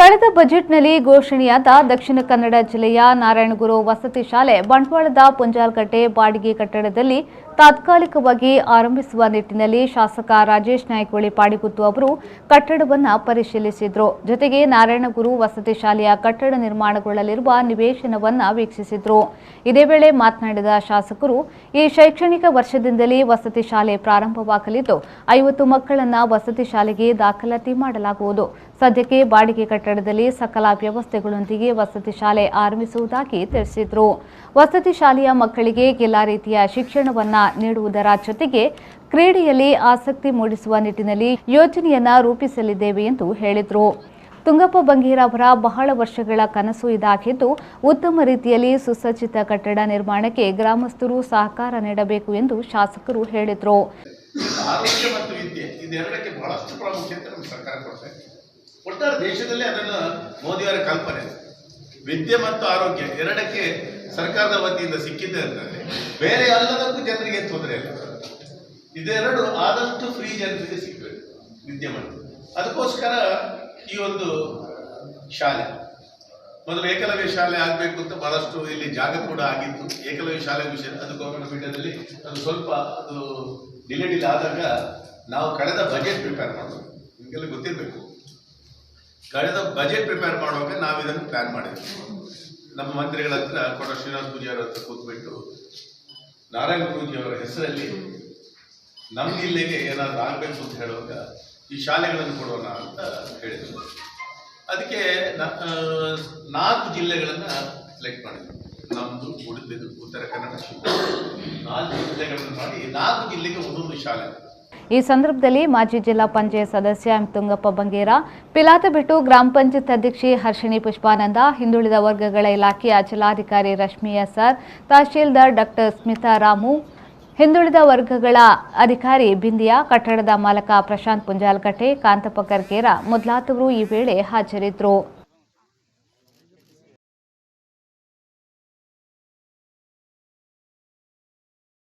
ಕಳೆದ ಬಜೆಟ್ನಲ್ಲಿ ಘೋಷಣೆಯಾದ ದಕ್ಷಿಣ ಕನ್ನಡ ಜಿಲ್ಲೆಯ ನಾರಾಯಣಗುರು ವಸತಿ ಶಾಲೆ ಬಂಟ್ವಾಳದ ಪುಂಜಾಲಕಟ್ಟೆ ಬಾಡಿಗೆ ಕಟ್ಟಡದಲ್ಲಿ ತಾತ್ಕಾಲಿಕವಾಗಿ ಆರಂಭಿಸುವ ನಿಟ್ಟಿನಲ್ಲಿ ಶಾಸಕ ರಾಜೇಶ್ ನಾಯ್ಕವಳ್ಳಿ ಪಾಡಿಗುತ್ತು ಅವರು ಕಟ್ಟಡವನ್ನು ಪರಿಶೀಲಿಸಿದರು. ಜೊತೆಗೆ ನಾರಾಯಣಗುರು ವಸತಿ ಶಾಲೆಯ ಕಟ್ಟಡ ನಿರ್ಮಾಣಗೊಳ್ಳಲಿರುವ ನಿವೇಶನವನ್ನು ವೀಕ್ಷಿಸಿದರು. ಇದೇ ವೇಳೆ ಮಾತನಾಡಿದ ಶಾಸಕರು, ಈ ಶೈಕ್ಷಣಿಕ ವರ್ಷದಿಂದಲೇ ವಸತಿ ಶಾಲೆ ಪ್ರಾರಂಭವಾಗಲಿದ್ದು 50 ಮಕ್ಕಳನ್ನು ವಸತಿ ಶಾಲೆಗೆ ದಾಖಲಾತಿ ಮಾಡಲಾಗುವುದು. ಸದ್ಯಕ್ಕೆ ಬಾಡಿಗೆ ಕಟ್ಟಡದಲ್ಲಿ ಸಕಲ ವ್ಯವಸ್ಥೆಗಳೊಂದಿಗೆ ವಸತಿ ಶಾಲೆ ಆರಂಭಿಸುವುದಾಗಿ ತಿಳಿಸಿದರು. ವಸತಿ ಶಾಲೆಯ ಮಕ್ಕಳಿಗೆ ಎಲ್ಲ ರೀತಿಯ ಶಿಕ್ಷಣವನ್ನ ನೀಡುವುದರ ಜೊತೆಗೆ ಕ್ರೀಡೆಯಲ್ಲಿ ಆಸಕ್ತಿ ಮೂಡಿಸುವ ನಿಟ್ಟಿನಲ್ಲಿ ಯೋಜನೆಯನ್ನ ರೂಪಿಸಲಿದ್ದೇವೆ ಎಂದು ಹೇಳಿದರು. ತುಂಗಪ್ಪ ಬಂಗೇರ ಅವರ ಬಹಳ ವರ್ಷಗಳ ಕನಸು ಇದಾಗಿದ್ದು, ಉತ್ತಮ ರೀತಿಯಲ್ಲಿ ಸುಸಜ್ಜಿತ ಕಟ್ಟಡ ನಿರ್ಮಾಣಕ್ಕೆ ಗ್ರಾಮಸ್ಥರು ಸಹಕಾರ ನೀಡಬೇಕು ಎಂದು ಶಾಸಕರು ಹೇಳಿದರು. ಆರೋಗ್ಯ ಮತ್ತು ವಿದ್ಯೆ ಇದೆರಡಕ್ಕೆ ಬಹಳಷ್ಟು ಪ್ರಾಮುಖ್ಯತೆ ನಮ್ಮ ಸರ್ಕಾರ ಕೊಡ್ತಾ ಇದೆ. ಒಟ್ಟಾರೆ ದೇಶದಲ್ಲಿ ಅದನ್ನು ಮೋದಿಯವರ ಕಲ್ಪನೆ. ವಿದ್ಯೆ ಮತ್ತು ಆರೋಗ್ಯ ಎರಡಕ್ಕೆ ಸರ್ಕಾರದ ವತಿಯಿಂದ ಸಿಕ್ಕಿದೆ ಅಂತಂದ್ರೆ ಬೇರೆ ಎಲ್ಲದಕ್ಕೂ ಜನರಿಗೆ ತೊಂದರೆ ಇಲ್ಲ. ಇದೆರಡು ಆದಷ್ಟು ಫ್ರೀ ಜನರಿಗೆ ಸಿಗಬೇಕು, ವಿದ್ಯೆ ಮತ್ತು ಅದಕ್ಕೋಸ್ಕರ ಈ ಒಂದು ಶಾಲೆ ಮೊದಲು ಏಕಲವ್ಯ ಶಾಲೆ ಆಗಬೇಕು ಅಂತ ಬಹಳಷ್ಟು ಇಲ್ಲಿ ಜಾಗ ಕೂಡ ಆಗಿತ್ತು. ಏಕಲವ್ಯ ಶಾಲೆ ವಿಷಯ ಅದು ಗೌರ್ಮೆಂಟ್ ಮೀಡಿಯಾದಲ್ಲಿ ಅದು ಸ್ವಲ್ಪ ಅದು ಡಿಲೇ ಆದಾಗ ನಾವು ಕಳೆದ ಬಜೆಟ್ ಪ್ರಿಪೇರ್ ಮಾಡೋದು ನಿಮಗೆಲ್ಲ ಗೊತ್ತಿರಬೇಕು. ಕಳೆದ ಬಜೆಟ್ ಪ್ರಿಪೇರ್ ಮಾಡುವಾಗ ನಾವು ಇದನ್ನು ಪ್ಲಾನ್ ಮಾಡಿದ್ವಿ. ನಮ್ಮ ಮಂತ್ರಿಗಳ ಹತ್ರ ಕೊಡ ಶ್ರೀನಿವಾಸ ಪೂಜಾರಿ ಹತ್ರ ಕೂತ್ಬಿಟ್ಟು ನಾರಾಯಣ ಗುರೂಜಿಯವರ ಹೆಸರಲ್ಲಿ ನಮ್ಮ ಜಿಲ್ಲೆಗೆ ಏನಾದರೂ ಆಗಬೇಕು ಅಂತ ಹೇಳುವಾಗ ಈ ಶಾಲೆಗಳನ್ನು ಕೊಡೋಣ ಅಂತ ಹೇಳಿದರು. ಅದಕ್ಕೆ 4 ಜಿಲ್ಲೆಗಳನ್ನು ಸೆಲೆಕ್ಟ್ ಮಾಡಿದ್ವಿ. ನಮ್ಮದು ಉಡುಪಿ, ಉತ್ತರ ಕನ್ನಡ, 4 ಜಿಲ್ಲೆಗಳನ್ನು ಮಾಡಿ 4 ಜಿಲ್ಲೆಗೆ ಒಂದೊಂದು ಶಾಲೆ. ಈ ಸಂದರ್ಭದಲ್ಲಿ ಮಾಜಿ ಜಿಲ್ಲಾ ಪಂಚಾಯತ್ ಸದಸ್ಯ ಎಂ ತುಂಗಪ್ಪ ಬಂಗೇರ, ಪಿಲಾತಬೆಟ್ಟು ಗ್ರಾಮ ಪಂಚಾಯತ್ ಅಧ್ಯಕ್ಷೆ ಹರ್ಷಿಣಿ ಪುಷ್ಪಾನಂದ, ಹಿಂದುಳಿದ ವರ್ಗಗಳ ಇಲಾಖೆಯ ಜಿಲ್ಲಾಧಿಕಾರಿ ರಶ್ಮಿ ಎಸ್ಆರ್, ತಹಶೀಲ್ದಾರ್ ಡಾಕ್ಟರ್ ಸ್ಮಿತಾ ರಾಮು, ಹಿಂದುಳಿದ ವರ್ಗಗಳ ಅಧಿಕಾರಿ ಬಿಂದಿಯಾ, ಕಟ್ಟಡದ ಮಾಲಕ ಪ್ರಶಾಂತ್ ಪುಂಜಾಲಕಟ್ಟೆ, ಕಾಂತಪ್ಪ ಕರ್ಕೇರ ಮೊದಲಾದವರು ಈ ವೇಳೆ ಹಾಜರಿದ್ದರು.